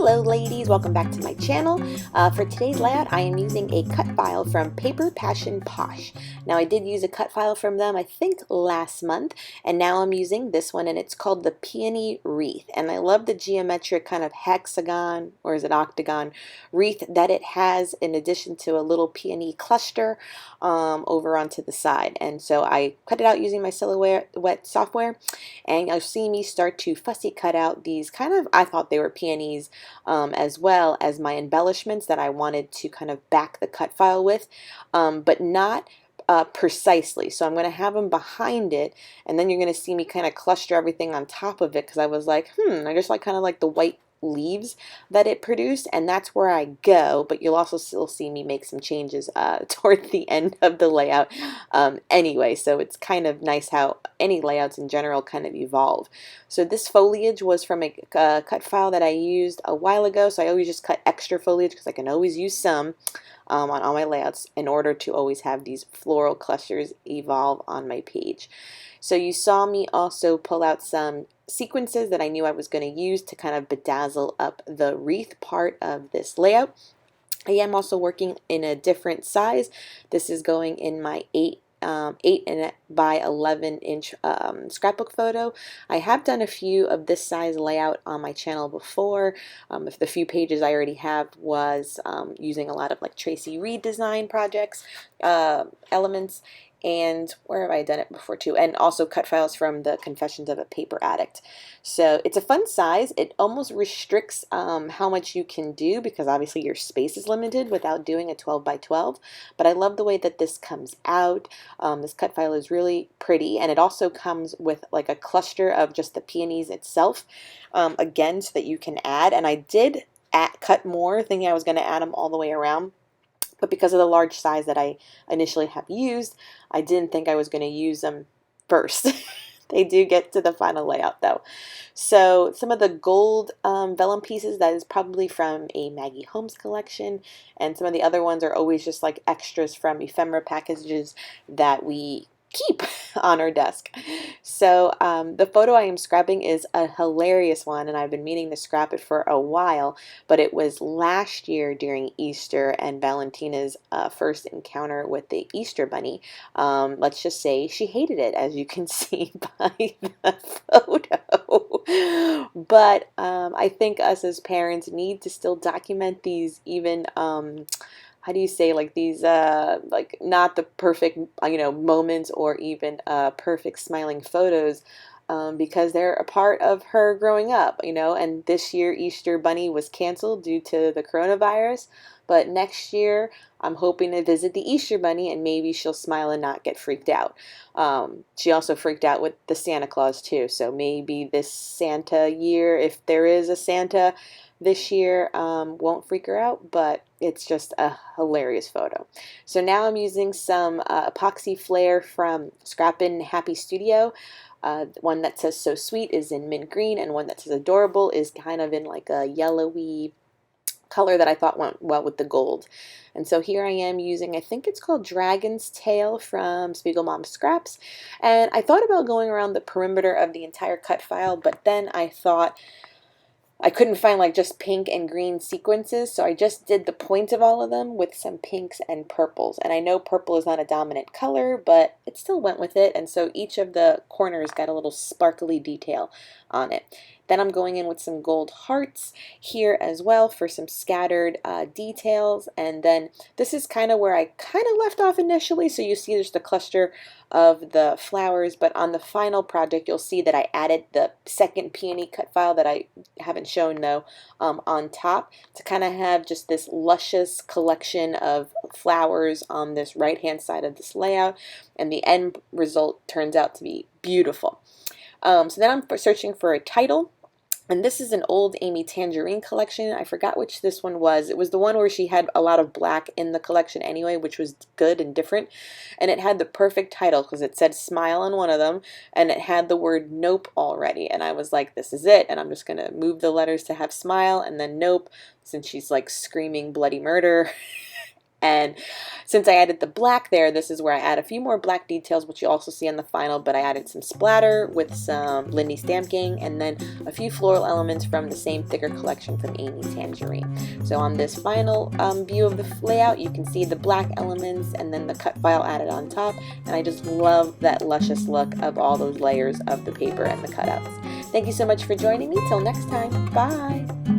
Hello ladies, welcome back to my channel. For today's layout I am using a cut file from Paper Passion Posh. Now I did use a cut file from them I think last month, and now I'm using this one, and it's called the Peony Wreath. And I love the geometric kind of hexagon, or is it octagon, wreath that it has, in addition to a little peony cluster over onto the side. And so I cut it out using my Silhouette software, and you'll see me start to fussy cut out these kind of, I thought they were peonies, as well as my embellishments that I wanted to kind of back the cut file with, but not precisely. So I'm going to have them behind it, and then you're going to see me kind of cluster everything on top of it, because I was like, I just like kind of like the white leaves that it produced, and that's where I go. But you'll also still see me make some changes toward the end of the layout anyway, so it's kind of nice how any layouts in general kind of evolve. So this foliage was from a cut file that I used a while ago, so I always just cut extra foliage because I can always use some on all my layouts in order to always have these floral clusters evolve on my page. So you saw me also pull out some sequences that I knew I was going to use to kind of bedazzle up the wreath part of this layout. I am also working in a different size. This is going in my 8 by 11 inch scrapbook photo. I have done a few of this size layout on my channel before. If the few pages I already have was using a lot of like Tracy Reed design projects, elements, and where have I done it before too, and also cut files from the Confessions of a Paper Addict. So it's a fun size. It almost restricts how much you can do, because obviously your space is limited without doing a 12 by 12, but I love the way that this comes out. This cut file is really pretty, and it also comes with like a cluster of just the peonies itself, again, so that you can add. And I did cut more, thinking I was going to add them all the way around, but because of the large size that I initially have used, I didn't think I was going to use them first. They do get to the final layout though. So some of the gold vellum pieces, that is probably from a Maggie Holmes collection, and some of the other ones are always just like extras from ephemera packages that we keep on our desk. So the photo I am scrapping is a hilarious one, and I've been meaning to scrap it for a while, but it was last year during Easter and Valentina's first encounter with the Easter bunny. Let's just say she hated it, as you can see by the photo. But I think us as parents need to still document these, even how do you say, like these like not the perfect moments, or even perfect smiling photos, because they're a part of her growing up, and this year Easter bunny was canceled due to the coronavirus, but next year I'm hoping to visit the Easter bunny, and maybe she'll smile and not get freaked out. She also freaked out with the Santa Claus too, so maybe this Santa year, if there is a Santa this year, won't freak her out, but it's just a hilarious photo. So now I'm using some epoxy flare from Scrappin' Happy Studio. One that says So Sweet is in mint green, and one that says Adorable is kind of in like a yellowy color that I thought went well with the gold. And so here I am using, I think it's called Dragon's Tail from Spiegelmom Scraps, and I thought about going around the perimeter of the entire cut file, but then I thought I couldn't find like just pink and green sequences, so I just did the points of all of them with some pinks and purples. And I know purple is not a dominant color, but it still went with it, and so each of the corners got a little sparkly detail on it. Then I'm going in with some gold hearts here as well for some scattered details. And then this is kind of where I kind of left off initially. So you see there's the cluster of the flowers, but on the final project you'll see that I added the second peony cut file that I haven't shown though on top, to kind of have just this luscious collection of flowers on this right hand side of this layout, and the end result turns out to be beautiful. So then I'm searching for a title. And this is an old Amy Tangerine collection. I forgot which this one was. It was the one where she had a lot of black in the collection anyway, which was good and different. And it had the perfect title because it said Smile on one of them, and it had the word Nope already. And I was like, this is it. And I'm just going to move the letters to have Smile and then Nope, since she's like screaming bloody murder. And since I added the black there, this is where I add a few more black details, which you also see on the final, but I added some splatter with some Lindy Stampking, and then a few floral elements from the same thicker collection from Amy Tangerine. So on this final view of the layout, you can see the black elements and then the cut file added on top, and I just love that luscious look of all those layers of the paper and the cutouts. Thank you so much for joining me. Till next time, bye!